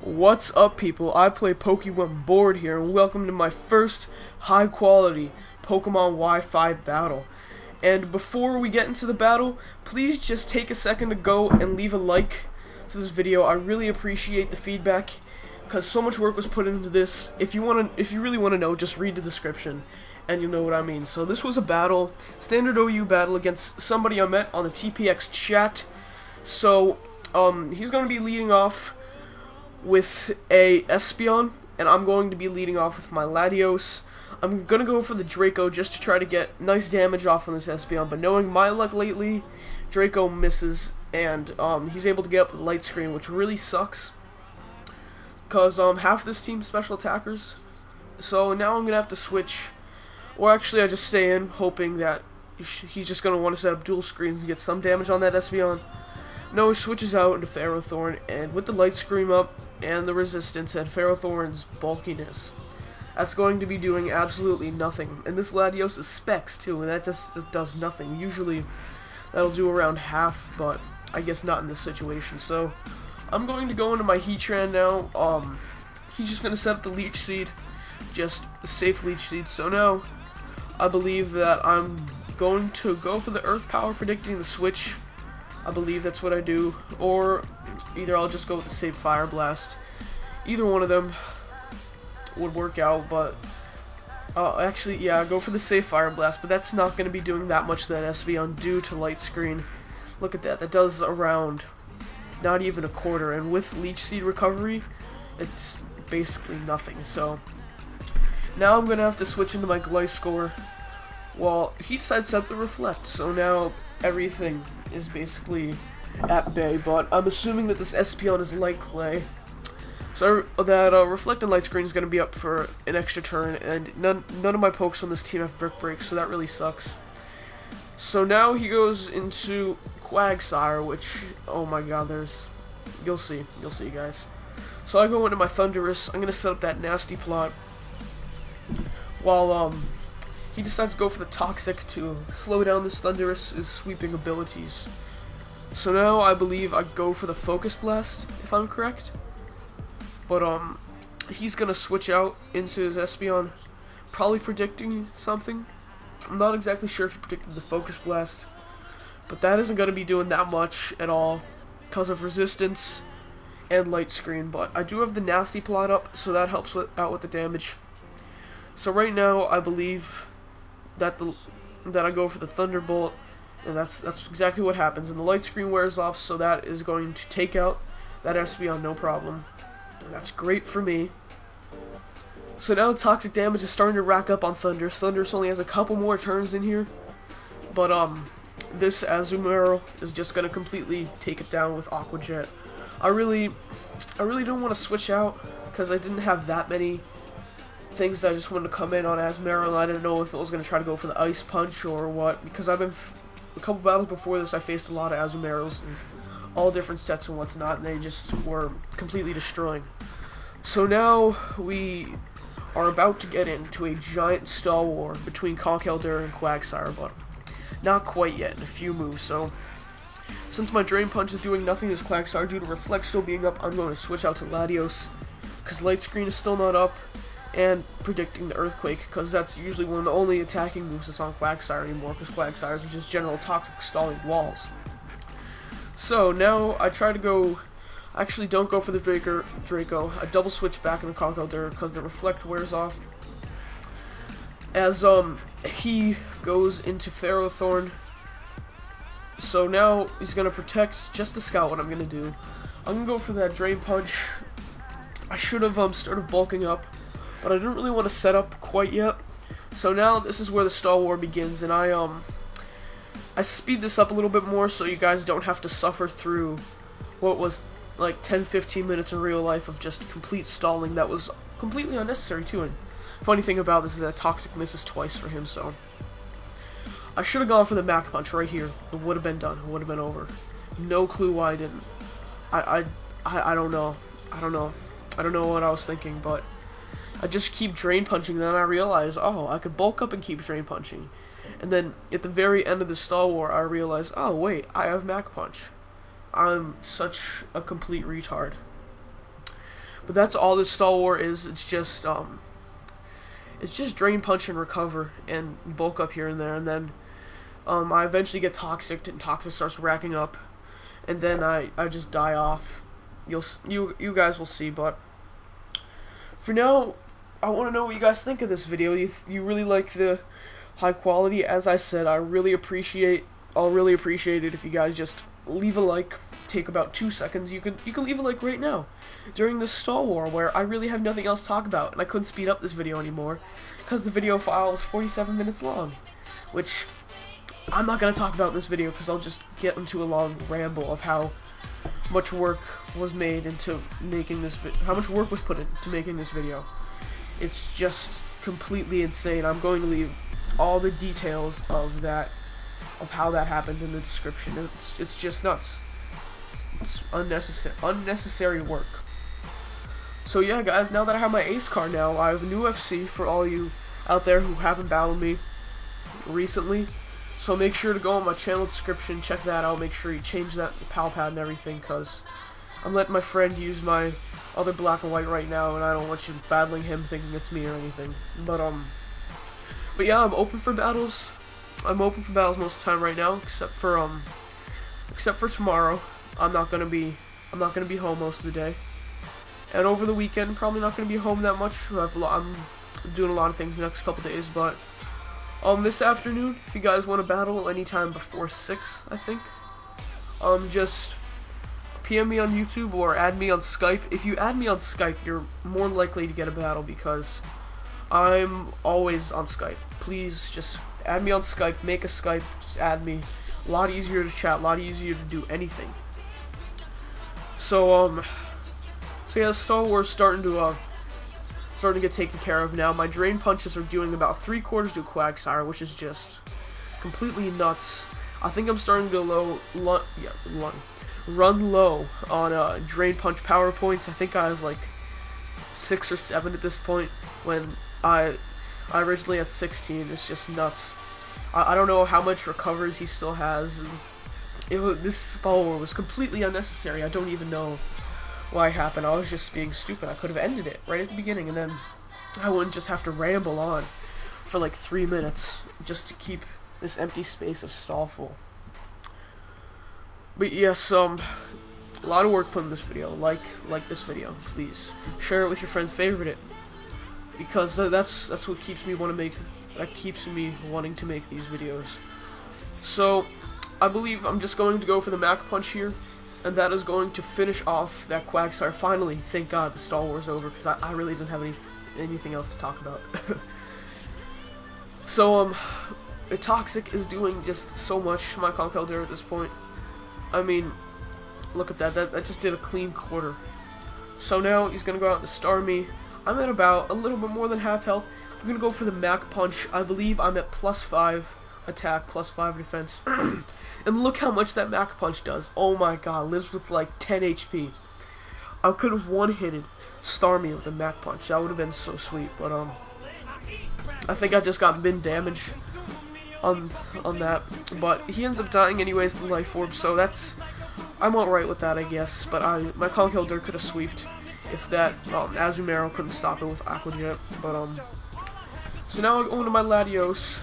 What's up, people? IPlayPokeWhenBored here, and welcome to my first high-quality Pokemon Wi-Fi battle. And before we get into the battle, please just take a second to go and leave a like to this video. I really appreciate the feedback, because so much work was put into this. If you really want to know, just read the description, and you'll know what I mean. So this was a battle, standard OU battle against somebody I met on the TPX chat. So he's going to be leading off with a Espeon, and I'm going to be leading off with my Latios. I'm going to go for the Draco just to try to get nice damage off on this Espeon, but knowing my luck lately, Draco misses, and he's able to get up the light screen, which really sucks, because half this team's special attackers. So now I'm going to have to switch, or actually I just stay in, hoping that he's just going to want to set up dual screens and get some damage on that Espeon. No, he switches out into Ferrothorn, and with the light screen up and the resistance and Ferrothorn's bulkiness, that's going to be doing absolutely nothing. And this Latios is Specs too, and that just does nothing. Usually that'll do around half, but I guess not in this situation. So I'm going to go into my Heatran now. He's just going to set up the Leech Seed, just a safe Leech Seed. So now I believe that I'm going to go for the Earth Power, predicting the switch. I believe that's what I do, or either I'll just go with the safe Fire Blast. Either one of them would work out, but actually, yeah, go for the safe Fire Blast, but that's not going to be doing that much to that Espeon due to light screen. Look at that, that does around not even a quarter, and with Leech Seed recovery, it's basically nothing. So now I'm going to have to switch into my Gliscor. Well, he decides to set the Reflect, so now everything is basically at bay, but I'm assuming that this Espeon is Light Clay. So that Reflect and Light Screen is going to be up for an extra turn, and none of my pokes on this team have Brick Break, so that really sucks. So now he goes into Quagsire, which, oh my god, you'll see guys. So I go into my Thundurus. I'm going to set up that nasty plot, while he decides to go for the Toxic to slow down this Thundurus' sweeping abilities. So now I believe I go for the Focus Blast, if I'm correct. But he's gonna switch out into his Espeon, probably predicting something. I'm not exactly sure if he predicted the Focus Blast, but that isn't gonna be doing that much at all because of resistance and light screen. But I do have the Nasty Plot up, so that helps out with the damage. So right now I believe that I go for the Thunderbolt, and that's exactly what happens. And the light screen wears off, so that is going to take out that Espeon, no problem. And that's great for me. So now toxic damage is starting to rack up on Thundurus. Thundurus only has a couple more turns in here, but this Azumarill is just gonna completely take it down with Aqua Jet. I really don't want to switch out because I didn't have that many things that I just wanted to come in on Azumarill, and I didn't know if it was going to try to go for the Ice Punch or what, because I've been a couple battles before this, I faced a lot of Azumarills and all different sets and whatnot, and they just were completely destroying. So now we are about to get into a giant stall war between Conkeldurr and Quagsire, but not quite yet, in a few moves. So since my Drain Punch is doing nothing to this Quagsire due to Reflect still being up, I'm going to switch out to Latios, because Light Screen is still not up, and predicting the Earthquake, because that's usually one of the only attacking moves that's on Quagsire anymore, because Quagsire is just general toxic stalling walls. So now I try to go, I actually don't go for the Draco, I double switch back in the Conkeldurr because the Reflect wears off, as he goes into Ferrothorn. So now he's going to protect just to scout what I'm going to do. I'm going to go for that Drain Punch. I should have started bulking up, but I didn't really want to set up quite yet. So now this is where the stall war begins, and I speed this up a little bit more so you guys don't have to suffer through what was like 10-15 minutes in real life of just complete stalling that was completely unnecessary too. And funny thing about this is that Toxic misses twice for him, so I should have gone for the Mach Punch right here. It would have been done. It would have been over. No clue why I didn't. I don't know. I don't know what I was thinking, but I just keep Drain Punching, then I realize, oh, I could bulk up and keep Drain Punching. And then at the very end of the Stall War, I realize, oh wait, I have Mach Punch. I'm such a complete retard. But that's all this Star War is. It's just drain, punch, and recover, and bulk up here and there, and then I eventually get toxic, and toxic starts racking up, and then I just die off. You guys will see, but for now, I want to know what you guys think of this video. You really like the high quality? As I said, I'll really appreciate it if you guys just leave a like. Take about 2 seconds. You can leave a like right now during this Star War where I really have nothing else to talk about, and I couldn't speed up this video anymore because the video file is 47 minutes long, which I'm not gonna talk about in this video because I'll just get into a long ramble of how much work was made into making this how much work was put into making this video. It's just completely insane. I'm going to leave all the details of how that happened in the description. It's just nuts. It's unnecessary work. So yeah, guys, now that I have my ace card now, I have a new UFC for all you out there who haven't battled me recently. So make sure to go on my channel description, check that out, make sure you change that pal pad and everything, because I'm letting my friend use my other black and white right now, and I don't want you battling him thinking it's me or anything. But yeah, I'm open for battles. I'm open for battles most of the time right now, except for tomorrow. I'm not gonna be home most of the day, and over the weekend probably not gonna be home that much. I'm doing a lot of things the next couple days, but this afternoon, if you guys want to battle anytime before 6, I think, just PM me on YouTube or add me on Skype. If you add me on Skype, you're more likely to get a battle because I'm always on Skype. Please just add me on Skype, make a Skype, just add me. A lot easier to chat, a lot easier to do anything. So yeah, Star Wars starting to get taken care of now. My drain punches are doing about 3/4 to Quagsire, which is just completely nuts. I think I'm starting to run low on drain punch power points. I think I was like 6 or 7 at this point when I originally had 16. It's just nuts. I don't know how much recovers he still has. This Star War was completely unnecessary. I don't even know why it happened. I was just being stupid. I could have ended it right at the beginning, and then I wouldn't just have to ramble on for like 3 minutes just to keep this empty space of stall full. But yes, a lot of work put in this video. Like this video, please. Share it with your friends. Favorite it, because that's what keeps me wanting to make these videos. So I believe I'm just going to go for the Mac Punch here, and that is going to finish off that Quagsire. Finally, thank God the Star Wars over, because I really didn't have anything else to talk about. So the Toxic is doing just so much to my Conkeldurr at this point. I mean, look at that. That just did a clean quarter. So now he's gonna go out and star me. I'm at about a little bit more than half health. I'm gonna go for the Mac Punch. I believe I'm at +5 attack, +5 defense. And look how much that Mac Punch does. Oh my god, lives with like 10 HP. I could have one-hitted Star me with a Mac Punch. That would have been so sweet, but I think I just got min damage on that. But he ends up dying anyways to the Life Orb, so I'm alright with that, I guess. But my Conkeldurr could have sweeped if that Azumarill couldn't stop it with Aqua Jet. But so now I go into my Latios.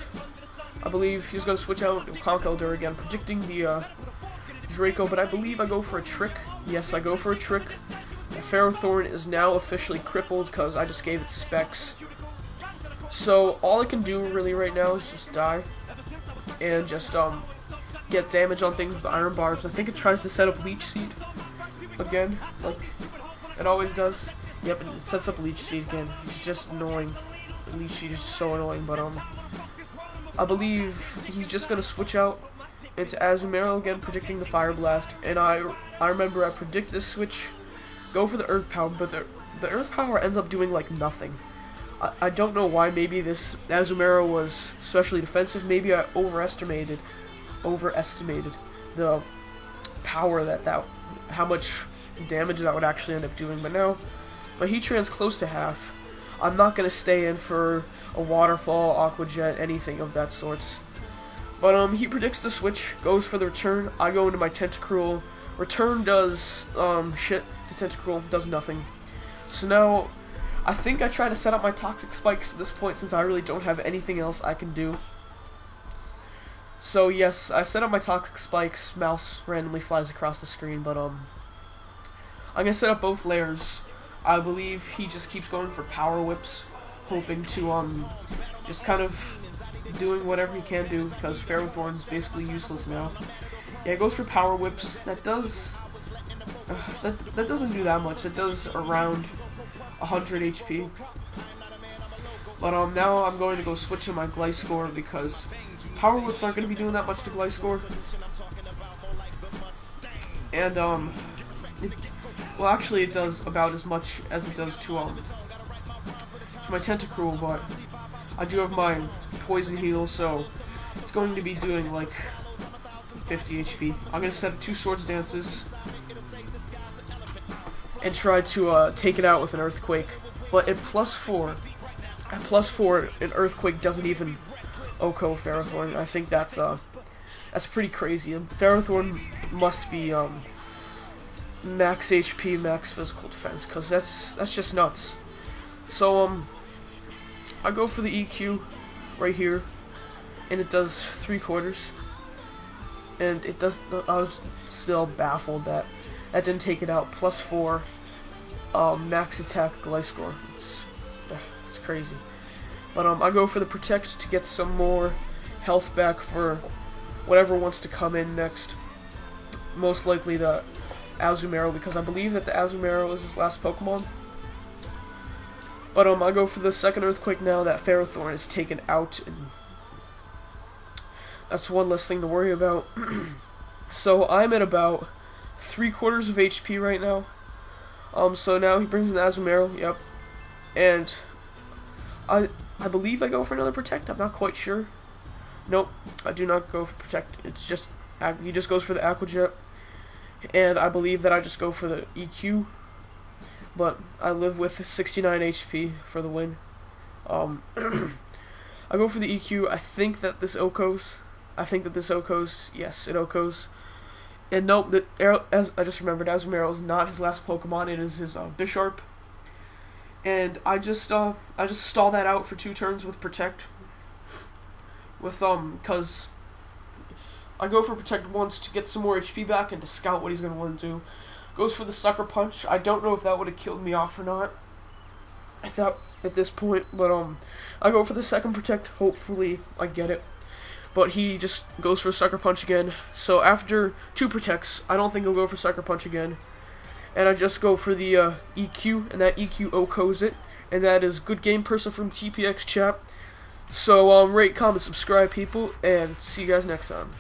I believe he's going to switch out to Conkeldurr again, predicting the Draco, but I believe I go for a Trick. Yes, I go for a Trick. Ferrothorn is now officially crippled because I just gave it Specs. So all I can do really right now is just die and just get damage on things with Iron Barbs. I think it tries to set up Leech Seed again, like it always does. Yep, it sets up Leech Seed again. It's just annoying. Leech Seed is so annoying, but I believe he's just gonna switch out into Azumarill again, predicting the Fire Blast. And I remember I predict this switch, go for the Earth Power, but the Earth Power ends up doing like nothing. I don't know why. Maybe this Azumarill was especially defensive. Maybe I overestimated the power how much damage that would actually end up doing. But now my Heatran's close to half. I'm not gonna stay in for a Waterfall, Aqua Jet, anything of that sorts. But he predicts the switch, goes for the return. I go into my Tentacruel. Return does shit. The Tentacruel does nothing. So now, I think I try to set up my toxic spikes at this point since I really don't have anything else I can do. So yes, I set up my toxic spikes, mouse randomly flies across the screen, but I'm gonna set up both layers. I believe he just keeps going for power whips, hoping to just kind of doing whatever he can do because Ferrothorn's basically useless now. Yeah, it goes for power whips. That does that doesn't do that much. It does around 100 HP. But now I'm going to go switch to my Gliscor because power whips aren't going to be doing that much to Gliscor. And well, actually it does about as much as it does to my Tentacruel, but I do have my Poison Heal, so it's going to be doing like 50 HP. I'm going to set 2 Swords Dances and try to take it out with an Earthquake. But at +4, an Earthquake doesn't even OHKO Ferrothorn. I think that's pretty crazy. And Ferrothorn must be max HP, max physical defense, because that's just nuts. So I go for the EQ right here, and it does 3/4, and it does. I was still baffled that didn't take it out. +4 max attack Gliscor. It's crazy. But I go for the Protect to get some more health back for whatever wants to come in next. Most likely the Azumarill, because I believe that the Azumarill is his last Pokemon. But I go for the second Earthquake now that Ferrothorn is taken out, and that's one less thing to worry about. So I'm at about 3/4 of HP right now. So now he brings in the Azumarill, yep. And I believe I go for another Protect, I'm not quite sure. Nope, I do not go for Protect. It's just, he just goes for the Aqua Jet. And I believe that I just go for the EQ. But I live with 69 HP for the win. I go for the EQ. I think that this OHKOs. Yes, it OHKOs. And nope, as I just remembered, Azumarill is not his last Pokemon. It is his Bisharp. And I just stall that out for 2 turns with Protect. Cause I go for Protect once to get some more HP back and to scout what he's gonna want to do. Goes for the Sucker Punch. I don't know if that would have killed me off or not at this point, but I go for the second Protect. Hopefully I get it. But he just goes for Sucker Punch again. So after 2 Protects, I don't think he'll go for Sucker Punch again. And I just go for the EQ, and that EQ OHKOs it. And that is good game person from TPX chat. So rate, comment, subscribe, people, and see you guys next time.